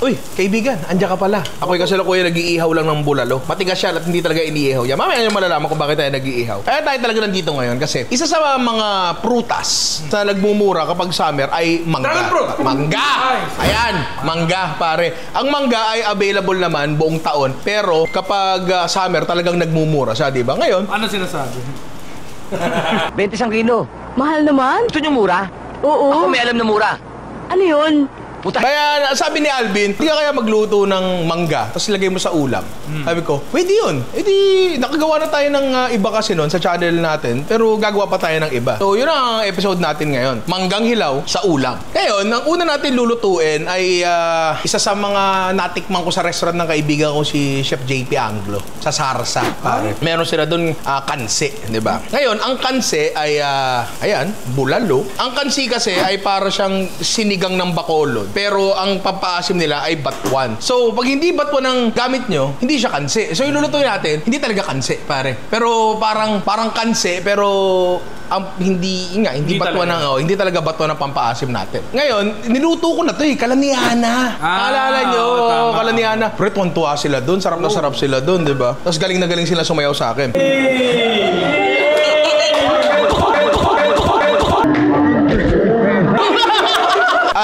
Uy, kaibigan, andyan ka pala. Ako'y kasi kuya nag-iihaw lang ng bulalo. Matigas siya at hindi talaga iniihaw yan. Mamaya nyo malalaman kung bakit tayo nag-iihaw. Kaya tayo talaga nandito ngayon kasi isa sa mga prutas na nagmumura kapag summer ay mangga. Mangga! Ayan, mangga pare. Ang mangga ay available naman buong taon. Pero kapag summer talagang nagmumura siya, di ba? Ngayon, ano sinasabi? 21 kilo. Mahal naman? Gusto nyo mura? Oo. Ako may alam na mura. Ano yun? Puta. kaya sabi ni Alvin, hindi ka kaya magluto ng mangga tapos lagay mo sa ulam. Sabi ko, pwede yun. E di, nakagawa na tayo ng iba kasi noon sa channel natin, pero gagawa pa tayo ng iba. So, yun ang episode natin ngayon. Manggang hilaw sa ulam. Ngayon, ang una natin lulutuin ay isa sa mga natikman ko sa restaurant ng kaibigan ko si Chef JP Anglo sa Sarsa. Pare. Meron sila doon kanse, di ba? Ngayon, ang kanse ay, ayan, bulalo. Ang kansi kasi ay para siyang sinigang ng Bacolod. Pero ang pampaasim nila ay batuan. So, pag hindi batuan ang gamit nyo, hindi siya kanse. So, ilulutuin natin, hindi talaga kanse, pare. Pero parang kanse, pero hindi batuan ng, hindi talaga batuan ng pampaasim natin. Ngayon, niluto ko na to Kalaniana. Alala nyo, Kalaniana. Pre, tuwa sila doon. Sarap na sarap sila doon, di ba? Tapos galing na galing sila sumayaw sa akin.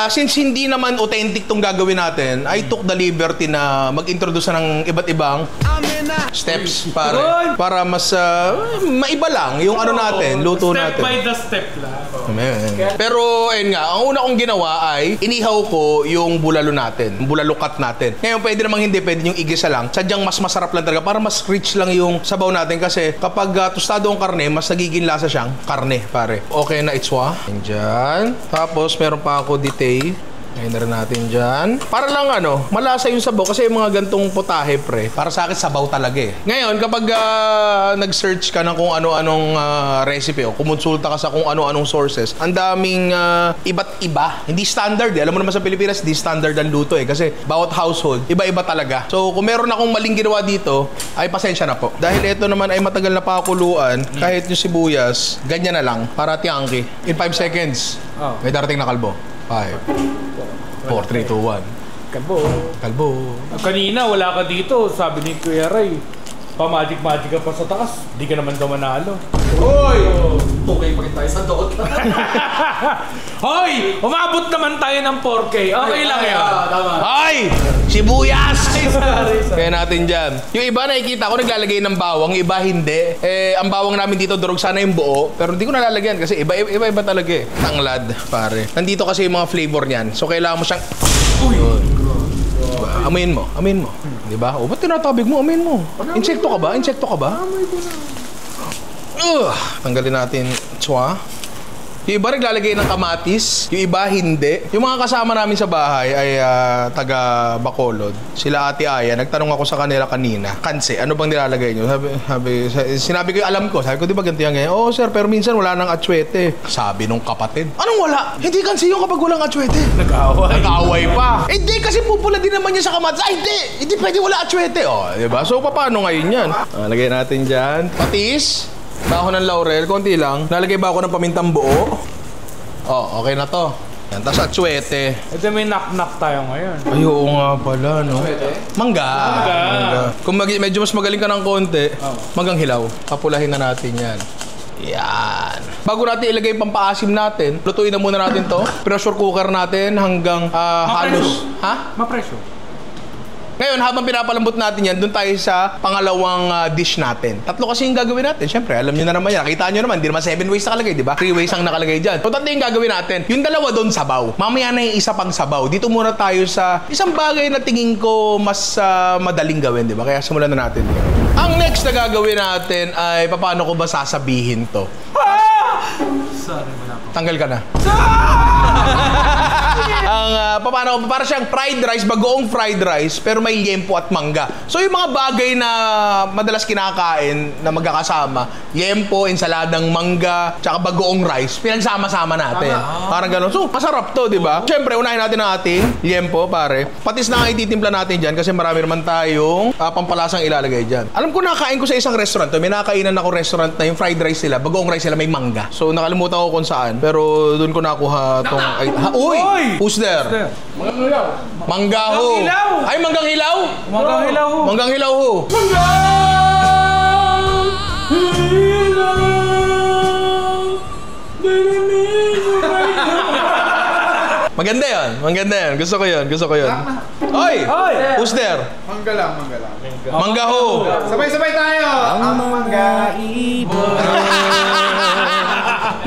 Since hindi naman authentic tong gagawin natin, I took the liberty na mag-introduce ng iba't ibang steps para mas maiba lang yung ano natin, luto natin. Step by the step lang. Pero ayun nga, ang una kong ginawa ay inihaw ko yung bulalo natin, bulalo cut natin. Ngayon pwede namang hindi, pwede yung igisa lang. Sadyang mas masarap lang talaga para mas rich lang yung sabaw natin kasi kapag tostado ang karne, mas nagiging lasa siyang karne, pare. Okay na itswa. Diyan. Tapos meron pa ako detail. Ngayon na rin natin dyan. Para lang malasa yung sabaw kasi yung mga gantong potahe, pre. Para sa akin, sabaw talaga eh. Ngayon, kapag nag-search ka ng kung ano-anong recipe o kumonsulta ka sa kung ano-anong sources, ang daming iba't iba. Hindi standard eh. Alam mo naman sa Pilipinas, hindi standard ang luto eh. Kasi bawat household, iba-iba talaga. So, kung meron akong maling ginawa dito, ay pasensya na po. Dahil ito naman ay matagal na pakuluan, kahit yung sibuyas, ganyan na lang, para tiangki. In 5 seconds, may darating na kalbo. 5, 4, 3, 2, 1. Kalbo. Kanina, wala ka dito. Sabi ni Kuya Ray, pa-magic-magic ka pa sa taas. Di ka naman daw manalo. Hoy! Okay pa rin tayo sa Dota. Hoy! Umabot naman tayo ng 4K. Okay lang yan. Ay! Sibuyas! Kaya natin dyan. Yung iba nakikita ko naglalagay ng bawang, iba hindi. Ang bawang namin dito durog sana yung buo, pero hindi ko nalalagyan kasi iba talaga eh. Tanglad, pare. Nandito kasi yung mga flavor niyan. So kailangan mo siyang... Amoyin mo. Di ba? O, ba't tinatabig mo? Amoyin mo. Insekto ka ba? Amoy ko na. Tanggalin natin tswa. Yung iba naglalagay ng kamatis, yung iba hindi. Yung mga kasama namin sa bahay ay taga Bacolod. Sila Ate Aya, nagtanong ako sa kanila kanina, kanse, ano bang nilalagay nyo? Sinabi ko yung alam ko. Sabi ko, di ba ganito yan ganyan? Oo sir, pero minsan wala nang atsuete. Sabi nung kapatid, anong wala? Hindi kanse yung kapag walang atsuete. Nag-away pa. Hindi kasi pupula din naman niya sa kamatis. Ay hindi pwede wala atsuete. O, diba? So paano ngayon yan? Lagay natin dyan. Patis. Dahon ng laurel, konti lang. Nalagay ba ako ng pamintang buo? Oh, okay na to. Yan, tapos atsuete. Ito may knock-knock tayo ngayon. Ay, oo nga pala, no? Mangga. Kung medyo mas magaling ka ng konti, manggang hilaw. Papulahin na natin yan. Yan. Bago natin ilagay yung pampaasim natin, lutuin na muna natin to. Pressure cooker natin hanggang halos. Ha? Ma-pressure. Ngayon, habang pinapalambot natin yan, doon tayo sa pangalawang dish natin. Tatlo kasi yung gagawin natin. Siyempre, alam nyo na naman yan. Nakita nyo naman, hindi naman 7 ways nakalagay, di ba? 3 ways ang nakalagay dyan. So, tatlo yung gagawin natin. Yung dalawa doon, sabaw. Mamaya na yung isa pang sabaw. Dito muna tayo sa isang bagay na tingin ko mas madaling gawin, di ba? Kaya simulan na natin. Ang next na gagawin natin ay paano ko ba sasabihin to? Sorry, wala po. Tanggal ka na. Paano para siyang fried rice, bagoong fried rice, pero may yempo at mangga. So yung mga bagay na madalas kinakain na magkakasama, yempo, ensaladang mangga, tsaka bagoong rice, pinagsama-sama natin. Parang gano'n. So masarap to, di ba? Siyempre, unahin natin ang ating yempo, pare. Patis na nga ititimpla natin dyan kasi marami naman tayong pampalasang ilalagay dyan. Alam ko, nakain ko sa isang restaurant. May nakainan ako restaurant na yung fried rice nila, bagoong rice nila may mangga. So nakalimutan ko kung saan. Pero doon ko nakuha tong... Uy! Who's there? Manggaho. Hilaw. Ay, manggang hilaw? Manggang hilaw ho. Manggang hilaw ho. Maganda yan. Maganda yan. Gusto ko yun. Gusto ko yun. Oy! Hoy! Who's there? Mangga lang, mangga lang. Manggaho. Sabay-sabay tayo! Ang mangga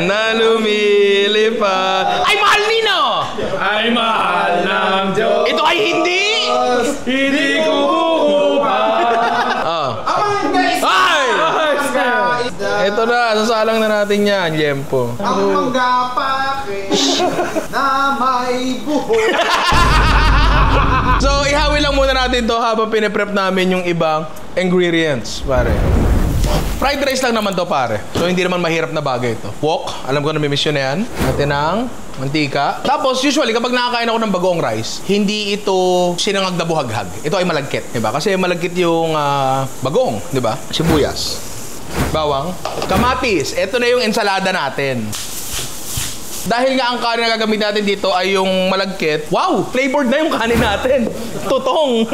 Na lumilipad. Ay, mahal nino! Ay, mahal ng Diyos. Ito ay hindi! Hindi ko bukupa. Ah. Ang mangga is Ay! is the... Ito na. Sasalang na natin yan. Yempo. Ang mangga pake na may buhok. So, ihawi lang muna natin to habang piniprep namin yung ibang ingredients, pare. Fried rice lang naman to, pare. So, hindi naman mahirap na bagay ito. Wok, alam ko na may mission na yan. Natin ang mantika. Tapos, usually, kapag nakakain ako ng bagoong rice, hindi ito sinangag na buhaghag. Ito ay malagkit, di ba? Kasi malagkit yung bagoong, di ba? Sibuyas, bawang, kamatis. Ito na yung ensalada natin. Dahil nga ang kanin na gagamit natin dito ay yung malagkit. Wow! Flavored na yung kanin natin. Tutong!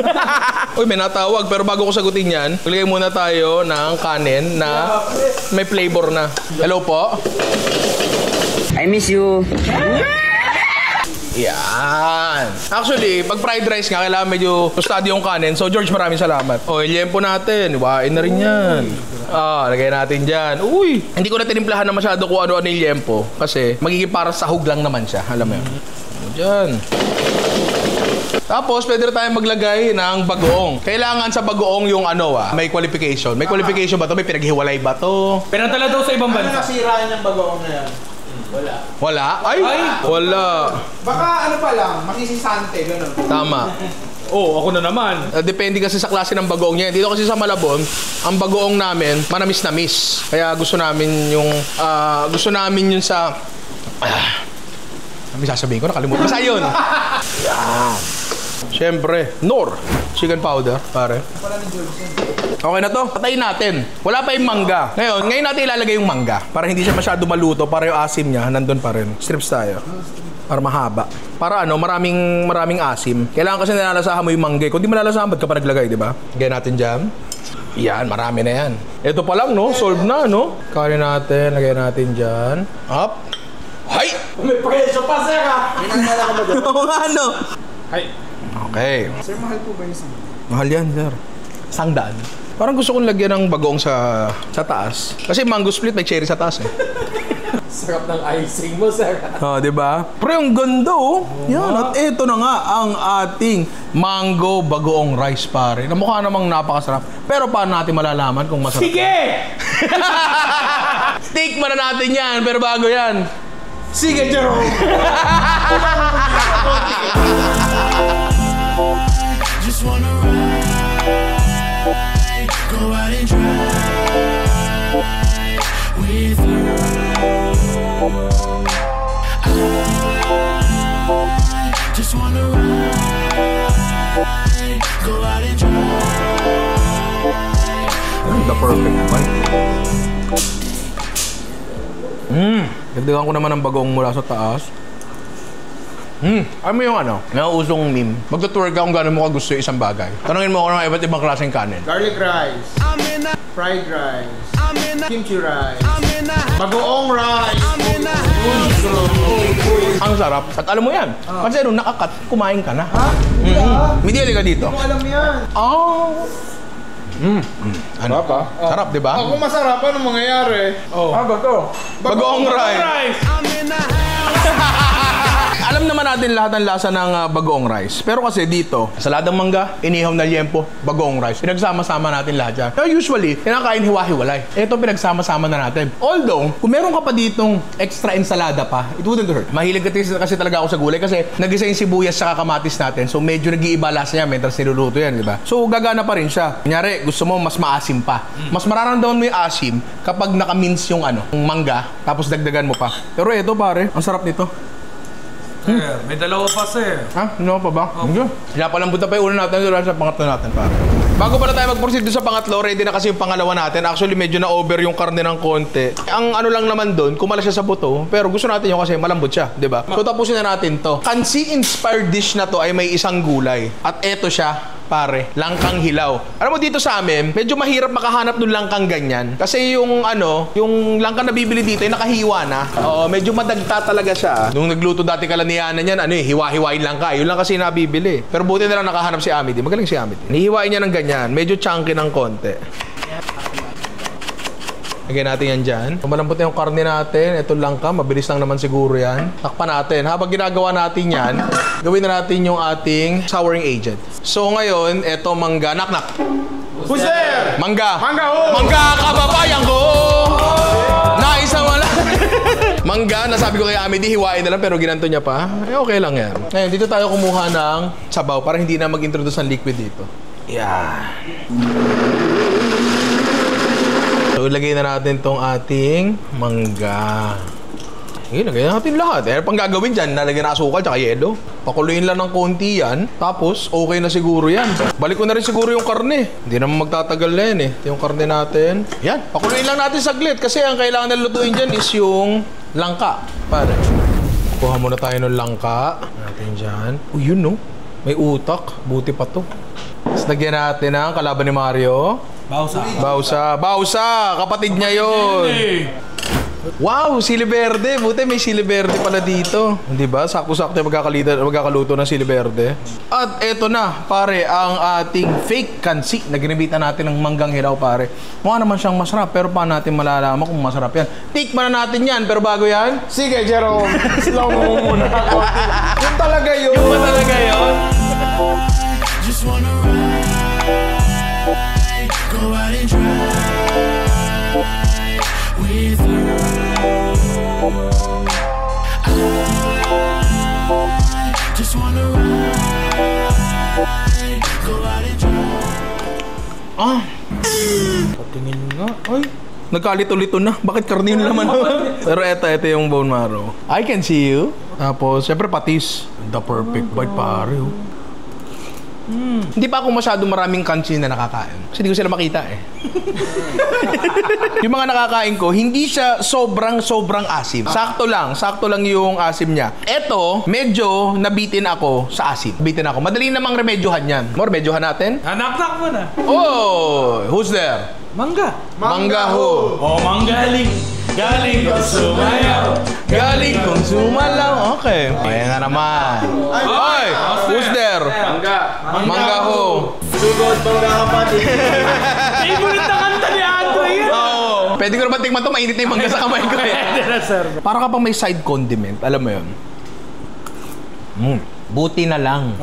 Uy, may natawag. Pero bago ko sagutin yan, ilagay muna tayo ng kanin na may flavor na. Hello po? I miss you. Yan. Actually, pag fried rice nga, kailangan medyo tostado yung kanin. So, George, maraming salamat. O, ilyempo natin. Iwain na rin yan. Lagay natin dyan. Uy! Hindi ko na tinimplahan na masyado kung ano-ano yung liempo. Kasi, magiging para sahog lang naman siya. Alam mo yun. Dyan. Tapos, pwede na tayong maglagay ng bagoong. Kailangan sa bagoong yung may qualification. May qualification ba to? May pinaghiwalay ba to? Pinatala daw sa ibang Ano bansa. nasiraan yung bagoong na yan? Wala? Ay! Wala. Baka ano pa lang, makisisante, gano'n. Tama. Oo, ako na naman. Depende kasi sa klase ng bagoong niya. Dito kasi sa Malabon, ang bagoong namin, manamis-namis. Kaya gusto namin yung sa... Ano sasabihin ko? Nakalimutan. Basta yun. Yan. Siyempre, Nor. Chicken powder, pare. Okay na to. Patayin natin. Wala pa yung mangga. Ngayon natin ilalagay yung mangga. Para hindi siya masyado maluto. Para yung asim niya, nandun pa rin. Strips tayo. Para mahaba. Para maraming asim. Kailangan kasi nalalasahan mo yung mangga. Kung di malalasahan, ba't ka pa naglagay, di ba? Lagay natin dyan. Yan, marami na yan. Ito pa lang, no? Solve na, no? Kanin natin, lagay natin dyan. Up. Hay! May presyo pa, sir, ha? Minangala ko ba doon? Oo nga, no? Ay. Okay. Sir, mahal po ba yung sangga? Mahal yan, sir. Sangdaan. Parang gusto kong lagyan ng bagoong sa taas. Kasi mango split may cherry sa taas eh. Sarap ng icing mo, sir. Di ba? Pero yung ganda oh. Yan. At ito na nga ang ating mango bagoong rice, pare. Na mukha namang napakasarap. Pero paano natin malalaman kung masarap? Sige! Steak na natin yan. Pero bago yan. Sige, Jerome! Just wanna ride, go out and drive with you. I just wanna ride, go out and drive. The perfect one. Dagdagan ko naman ng bagoong mula sa taas. Alam mo yung nauusong meme. Magtutour ka kung gano'n mo ka gusto yung isang bagay. Tanungin mo ako ng iba't ibang klaseng kanin. Garlic rice, fried rice, kimchi rice, bagoong rice. Ang sarap. At alam mo yan. Kasi nung nakakat, kumain ka na. Ha? Mediali ka dito. Kung alam yan. Ano? Sarap, di ba? Kung masarap, ano mangyayari? Ba to? Bagoong rice. Rice! Alam naman natin lahat ng lasa ng bagoong rice. Pero kasi dito, saladang mangga, inihaw na liempo, bagoong rice. Pinagsama-sama natin lahat yan. Pero usually, kinakain hiwa-hiwalay. Ito pinagsama-sama na natin. Although, kung meron ka pa ditong extra ensalada pa, it wouldn't hurt. Mahilig kasi talaga ako sa gulay kasi nag-isa yung sibuyas sa kamatis natin. So medyo nag-iiba lasa niya mentras niluluto yan, di ba? So gagana pa rin siya. Kunyari, gusto mo mas maasim pa. Mas mararamdaman mo yung asim kapag naka-mince yung yung mangga, tapos dagdagan mo pa. Pero ito pare, ang sarap nito. May dalawa pa, sir. Ha? Ano pa ba? Hindi. Pinapalambot na pa yung ulo natin, sa pangatlo natin, pare. Bago pala tayo mag-proceed doon sa pangatlo, ready na kasi yung pangalawa natin. Actually, medyo na-over yung karne ng konti. Ang ano lang naman doon, kumala siya sa buto, pero gusto natin yung kasi malambot siya, di ba? So, tapusin na natin to. Kansi-inspired dish na to ay may isang gulay. At eto siya, pare, langkang hilaw. Alam mo dito sa amin, medyo mahirap makahanap ng langkang ganyan. Kasi yung ano, yung langkang na bibili dito ay nakahiwa na. Oo, medyo madagta talaga siya. Nung nagluto dati kalanianan niyan, ano hiwa-hiwain lang ka. Yun lang kasi nabibili. Pero buti na lang nakahanap si Amity. Magaling si Amity. Nihiwain niya ng ganyan. Medyo chunky ng konti. Lagyan natin yan dyan. Malambot na yung karne natin. Ito langka. Mabilis lang naman siguro yan. Takpan natin. Habang ginagawa natin yan, gawin na natin yung ating souring agent. So ngayon, ito mangga. Knock-knock. Who's there? Mangga. Mangga ho! Mangga, kababayan ko! Naisa wala. Mangga, nasabi ko kay Amity, hiwain na lang pero ginanto niya pa. Okay lang yan. Ngayon, dito tayo kumuha ng sabaw para hindi na mag-introduce ng liquid dito. Yeah. So, ilagay na natin tong ating mangga. Ilagay na natin lahat. Pang gagawin dyan, nalagyan na asukal tsaka yelo. Pakuluin lang ng konti yan. Tapos, okay na siguro yan. Balik ko na rin siguro yung karne. Hindi naman magtatagal na yan eh. Ito yung karne natin. Yan. Pakuluin lang natin saglit. Kasi ang kailangan na lutuin dyan is yung langka. Pare. Kuha muna tayo ng langka. Natin dyan. Yun no. May utak. Buti pa to. Tapos lagyan natin ang kalaban ni Mario. Bausa, kapatid niya yun. Wow, sili verde. Buti may sili verde pala dito. Hindi ba? Sakto-sakto magkakaluto ng sili verde. At eto na, pare, ang ating fake kansi na ginamitan natin ng manggang hilaw, pare. Mukha naman siyang masarap, pero paano natin malalaman kung masarap yan? Tikman na natin yan, pero bago yan, Sige, Jerome. Slow mo muna. Yung talaga yun. yung ba talaga yun? Just wanna ride, go out and drive with you. I just wanna ride, go out and drive. Ah. Patingin nga. Ay. Nagkalito-lito na. Bakit karne yung laman? Pero ito yung bone marrow. I can see you. Tapos, syempre patis. The perfect bite, pare. Oh. Hindi pa ako masyado maraming kansi na nakakain. Kasi hindi ko sila makita eh. Yung mga nakakain ko, hindi siya sobrang asim. Sakto lang yung asim niya. Eto, medyo nabitin ako sa asim. Madali namang remedyohan yan. Remedyohan natin? Knock-knock mo na. Oh, who's there? Mangga. Mangga ho. Oh, manggaling. Galing ko sumayaw. Galing kong sumalaw. Okay. Ayan na naman. Ay! Who's there? Mangga ho. Sugod, mangga kapatid. Favorite na kanta ni Andre yan. Oo. Pwede ko naman tingnan to, mainit na yung mangga sa kamay ko eh. Para ka pang may side condiment. Alam mo yun? Buti na lang.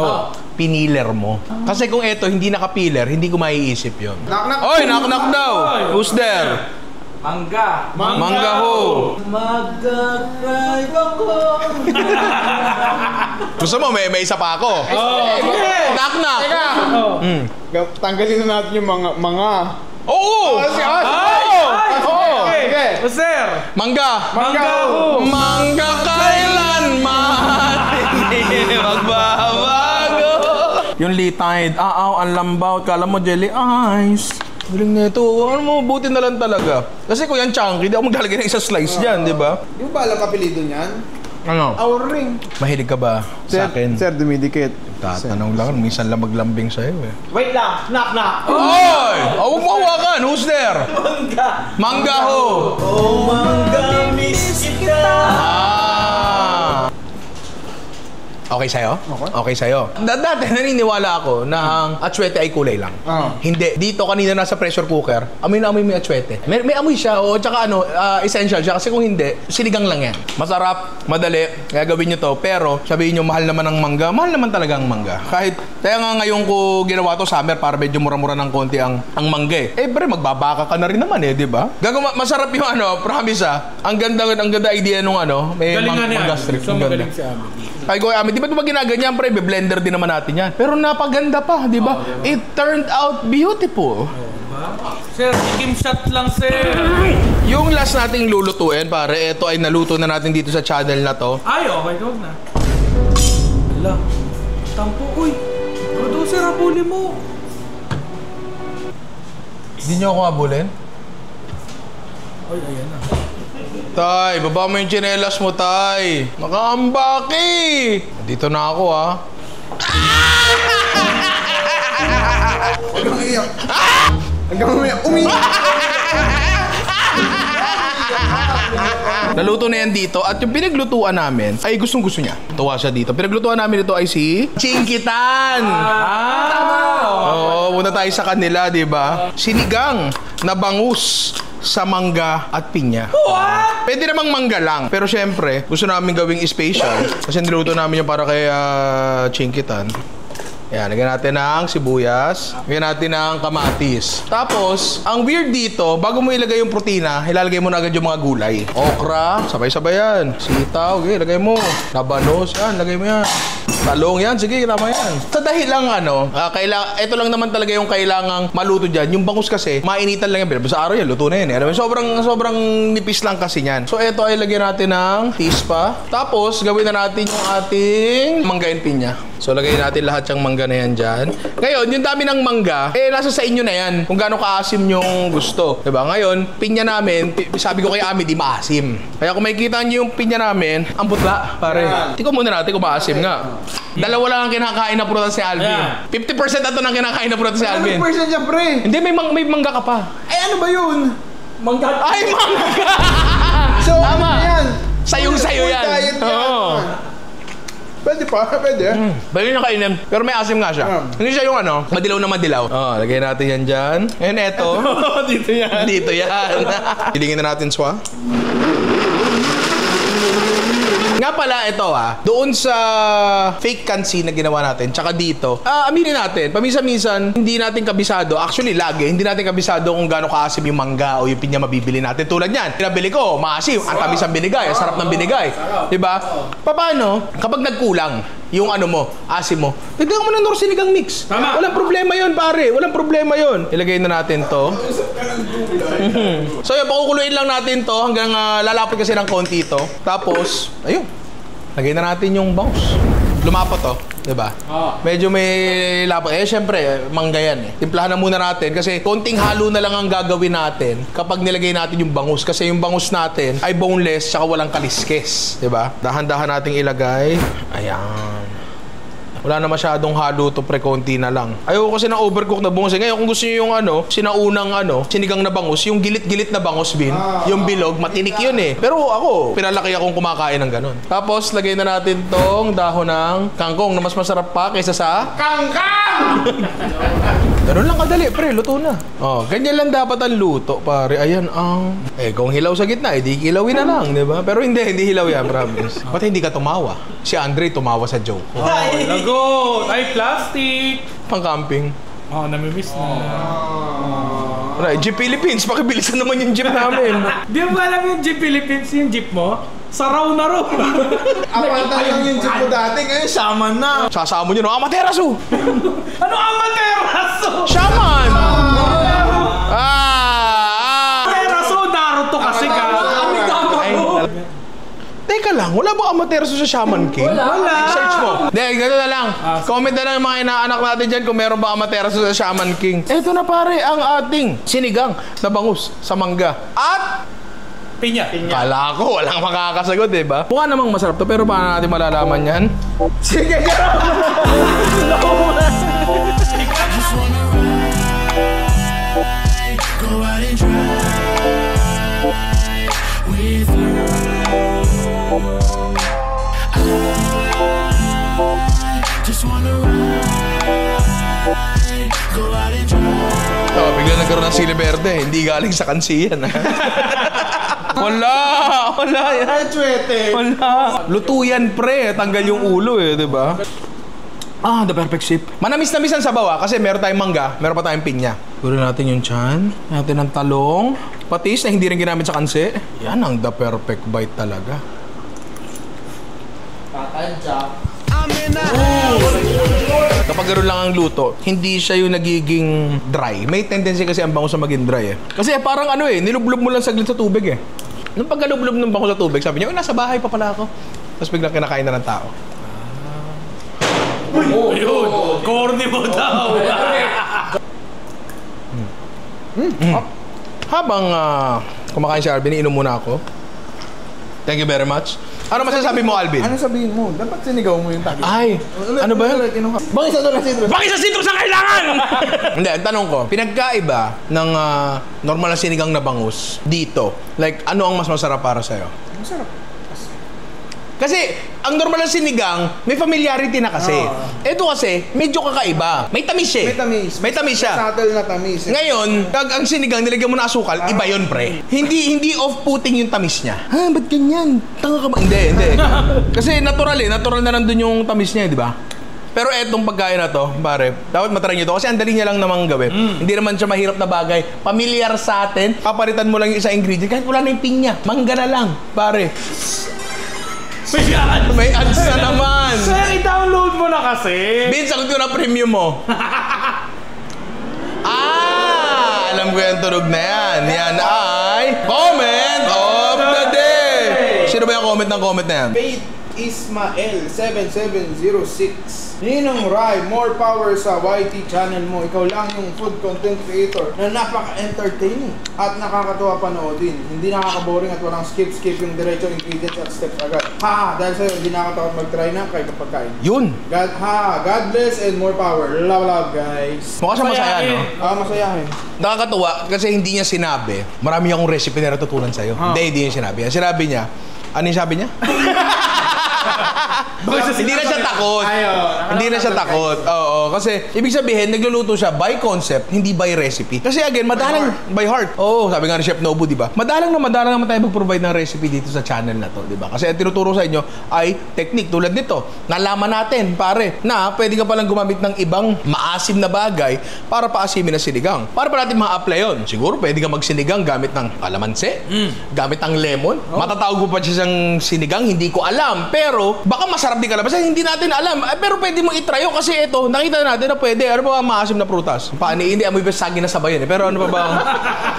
Piniler mo. Kasi kung eto, hindi nakapiler, hindi ko maiisip yun. Knock-knock. Oy, knock-knock daw. Who's there? Mangga. Mangga ho. Mag-drive ako. Gusto mo, may isa pa ako. Knock-knock. Tanggalin na natin yung mga. Oo! Sige. What's there? Mangga! Mangga ho. Mangga kailanman hindi magbabago. Yung litide, ang lambaw, kala mo jelly ice. Galing nito. Ano mo, buti na lang talaga. Kasi kung yan chunky, di ako maglalagay ng isang slice dyan, di ba? Yung ba alam kapilido niyan? Ano? Our ring. Mahilig ka ba sa akin? Sir, dumidikit. Tatanong lang, minsan lang maglambing sa'yo eh. Wait lang. Knock-knock. Oy! Huwag mo hawakan! Who's there? Mangga! Mangga ho! Oh, mangga, miss kita. Okay sa'yo? Okay sa'yo. Dati naniniwala ako na ang atsuete ay kulay lang. Hindi. Dito kanina nasa pressure cooker, amoy na amoy may atsuete. May amoy siya, o tsaka essential siya. Kasi kung hindi, sinigang lang yan. Masarap, madali, gagawin nyo to. Pero sabihin nyo, mahal naman ang mangga. Mahal naman talaga ang mangga. Kahit, kaya nga ngayon ko ginawa to summer para medyo mura-mura ng konti ang mangga eh. Pre, magbabaka ka na rin naman eh, di ba? Masarap yung promise ang ganda idea nung may mangga strip. So magaling si Ami. Ay ko, di ba ginaganyan, pre? Blender din naman natin yan. Pero napaganda pa, di ba? It turned out beautiful. Sir, ikim shot lang, sir. Yung last nating lulutuin, pare, ito ay naluto na natin dito sa channel na to. Ay, okay, huwag na. Ala, tampo, uy. Producer, habuli mo. Hindi niyo ako habulin? Ay, ayan na. Tay, baba mo yung tsinelas mo, Tay. Nakaambaki! Dito na ako, ha. Huwag kang iyak. Hanggang umiyak. Naluto na yan dito at yung pinaglutuan namin ay gustong-gusto niya. Tuwa siya dito. Pinaglutuan namin ito ay si Chinkitan. Oo, muna tayo sa kanila, di ba? Sinigang na bangus sa mangga at pinya. What? Pwede namang mangga lang. Pero syempre, gusto namin gawing special. Kasi niluto namin yung para kay Chinkitan. Yan, lagyan natin ng sibuyas. Lagyan natin ng kamatis. Tapos, ang weird dito, bago mo ilagay yung protina, ilalagay mo na agad yung mga gulay. Okra, sabay-sabay yan. Sitaw, okay, lagay mo. Labanos, yan, lagay mo yan. Talong yan, sige, tama yan. Sa dahil lang ito lang naman talaga yung kailangang maluto dyan. Yung bangus kasi, mainitan lang yan. Sa araw yan, luto na yan. Sobrang nipis lang kasi yan. So, ito ay lagyan natin ng tispa. Tapos, gawin na natin yung ating mangga and pinya. So, lagay natin lahat yung mangga na yan dyan. Ngayon, yung dami ng mangga, nasa sa inyo na yan. Kung gaano kaasim yung gusto. Diba? Ngayon, pinya namin, sabi ko kay Ami, di maasim. Kaya kung makikita nyo yung pinya namin, ang putla, pare. Tingnan muna natin kung maasim nga. Dalawa lang ang kinakain na prutas si Alvin. 50% ato ng kinakain na prutas si Alvin. 100% siya, pre. Hindi, may mangga ka pa. Ay, ano ba yun? Mangga. Ay, mangga! So, tama. ano yan? Sayong-sayo yan. Diet yan. Oo. Pwede pa, pwede. Pwede niya kainin, pero may asim nga siya. Hindi siya yung madilaw na madilaw. Lagay natin yan dyan. And eto. Dito yan. Dito yan. Hilingin na natin swa. Nga pala, ito doon sa fake kansi na ginawa natin, tsaka dito, aminin natin, paminsan-minsan, hindi natin kabisado, actually lagi, hindi natin kabisado kung gaano kaasim yung mangga o yung pinya mabibili natin. Tulad yan, pinabili ko, maasim, ang tamis ang binigay, ang sarap ng binigay. Diba? Paano, kapag nagkulang, yung asim mo, dagdagan mo ng nor sinigang mix. Tama. Walang problema yun, pare. Walang problema yun. Ilagay na natin to. So yun, pakukuluin lang natin to hanggang lalapot kasi ng konti to. Tapos, ayun. Lagay na natin yung bangus. Lumapot to, diba? Medyo may lapot. Syempre, mangga yan. Timplahan na muna natin kasi konting halo na lang ang gagawin natin kapag nilagay natin yung bangus. Kasi yung bangus natin ay boneless tsaka walang kaliskes, diba? Dahan-dahan nating ilagay. Ayan. Wala na masyadong halo to, konti na lang. Ayoko kasi ng overcook na bangus. Ngayon, kung gusto niyo yung sinaunang sinigang na bangus, yung gilit-gilit na bangus bin, yung bilog, matinik yun eh. Pero ako, pinalaki akong kumakain ng ganun. Tapos, lagay na natin tong dahon ng kangkong na mas masarap pa kaysa sa kangkang! Ganun lang kadali, pre, luto na. Ganyan lang dapat ang luto, pare. Ayan ang... kung hilaw sa gitna, di kilawin na lang, di ba? Pero hindi hilaw yan, promise. Ba't hindi ka tumawa? Si Andre tumawa sa joke ko. Lago! Ay, plastic! Pang-camping. Namimiss na. Right, Jeep Philippines, pakibilisan naman yung jeep namin. Di ba alam yung Jeep Philippines, yung jeep mo? Saraw na raw. Apatan lang yung jeep ko dati, ngayon shaman na. Sasama nyo, Amaterasu! Ano Amaterasu? Shaman! Amaterasu, Naruto kasi ka. Teka lang, wala ba Amaterasu sa Shaman King? Wala. Search mo. Gano'n na lang. Comment na lang yung mga inaanak natin dyan kung meron ba Amaterasu sa Shaman King. Eto na pare, ang ating sinigang na bangus sa mangga. At Pinya. kala ko, walang makakasagot, diba? Mukha namang masarap to, pero paano natin malalaman yan? Sige, Just wanna ride, go out and drive with you. I just wanna ride, go out and drive. Bigla nagkaroon ng sili verde. Hindi galing sa kansiyan. Wala yan. Wala. Luto yan, pre. Tanggal yung ulo di ba? The perfect shape. Manamis-namis ang sabaw kasi meron tayong mangga, meron pa tayong pinya. Gulin natin yung tiyan. Natin ang talong. Patis na hindi rin ginamit sa kansi. Yan ang the perfect bite talaga. Kapag gano'n lang ang luto, hindi siya yung nagiging dry. May tendency kasi ang bangus na maging dry Kasi parang nilublob mo lang saglit sa tubig Nung pagkalublob ng bangus sa tubig, sabi niya, nasa bahay pa pala ako. Tapos biglang kinakain na ng tao. Yun. Corny mo daw. Habang kumakain si Alvin, inom muna ako. Thank you very much. Ano masasabi mo, Alvin? Ano sabihin mo? Dapat sinigaw mo yung tabi. Ay, ano ba yun? Bakit sa doon na citrus? Bakit sa citrus ang kailangan? Hindi, ang tanong ko, pinagkaiba ng normal na sinigang na bangus dito, like, ano ang mas masarap para sa'yo? Masarap. Kasi, ang normal na sinigang, may familiarity na kasi. Ito kasi, medyo kakaiba. May tamis eh. May tamis. May tamis siya. Subtle na tamis. Ngayon, pag ang sinigang, nilagyan mo na asukal, iba yun, pre. Hindi off-putting yung tamis niya. Ha, ba't ganyan? Tanga ka ba? Hindi. Kasi natural eh. Natural na nandun yung tamis niya, di ba? Pero etong pagkain na to, pare, dapat matry nyo to kasi ang dali niya lang namang gawin. Hindi naman siya mahirap na bagay. Familiar sa atin, papalitan mo lang yung isang ingredient. Kahit wala na yung pinya, mangga na lang, pare. May ads na naman. Sir, i-download mo na kasi. Vince, sagot ko na premium mo. Alam ko yung tunog na yan. Yan ay comment of the day. Sino ba yung comment na yan? Faith Ismael 7706. Ninong Rai, more power sa YT channel mo. Ikaw lang yung food content creator na napaka-entertaining at nakakatuwa panoodin. Hindi nakaka-boring at walang skip yung diretso ingredients at steps agad. Dahil sa'yo, hindi nakakatakot mag-try na kahit pagkain. Yun. God bless and more power. Love guys. Mukha siya masaya, no? Masayahin. Nakakatuwa kasi hindi niya sinabi. Marami akong recipe na natutunan sa'yo. Hindi niya sinabi. Ang sinabi niya, ano yung sabi niya? Hindi na siya takot. Hindi na siya takot. Oo, kasi ibig sabihin nagluluto siya by concept, hindi by recipe. Kasi again, madalang by heart. Oo, sabi nga ni Chef Nobu, di ba? Madalang naman tayo mag-provide ng recipe dito sa channel na to, di ba? Kasi ang tinuturo sa inyo ay technique tulad nito. Nalaman natin, pare, na pwede ka palang gumamit ng ibang maasim na bagay para paasimin na sinigang. Para pa natin ma-apply yun. Siguro pwede ka magsinigang gamit ng kalamansi, gamit ng lemon. Matatawag mo pa siya siyang sinigang, hindi ko alam. Pero baka masarap din kalabasa, hindi natin alam. Pero pwede mo itrayo kasi ito, nakita natin na pwede. Ano ba maasim na prutas? Hindi amoy ba saging na sabay yun eh. Pero ano pa ba?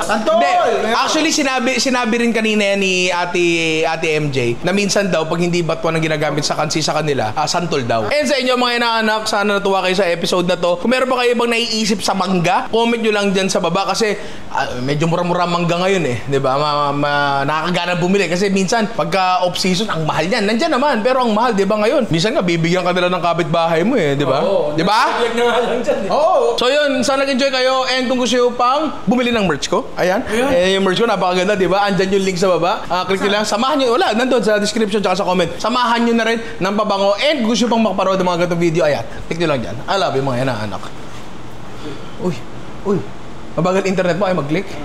Santol! Actually, sinabi rin kanina ni Ate MJ na minsan daw pag hindi batwan ang ginagamit sa kansi sa kanila, santol daw. And sa inyo mga inaanak, sana natuwa kayo sa episode na to. Kung meron pa kayo ibang naiisip sa mangga, comment nyo lang dyan sa baba kasi medyo mura-mura mangga ngayon eh. Diba? Nakakagana bumili kasi minsan pagka off-season, ang mahal yan. Nandyan naman, pero ang mahal, diba ngayon? Minsan nga, bibigyan ka nila ng kapitbahay mo eh, diba? Diba? Oo. So yun, sana nag-enjoy kayo and kung gusto nyo pang bumili ng merch ko, ayan. Yung merch ko, napakaganda, diba? Andyan yung link sa baba. Click nyo lang, samahan nyo, wala, nandun sa description tsaka sa comment. Samahan nyo na rin ng pabango and kung gusto nyo pang makaparood ng mga ganitong video, ayan. Click nyo lang dyan. I love you mga inaanak. Uy. Mabagal internet mo ay mag-click.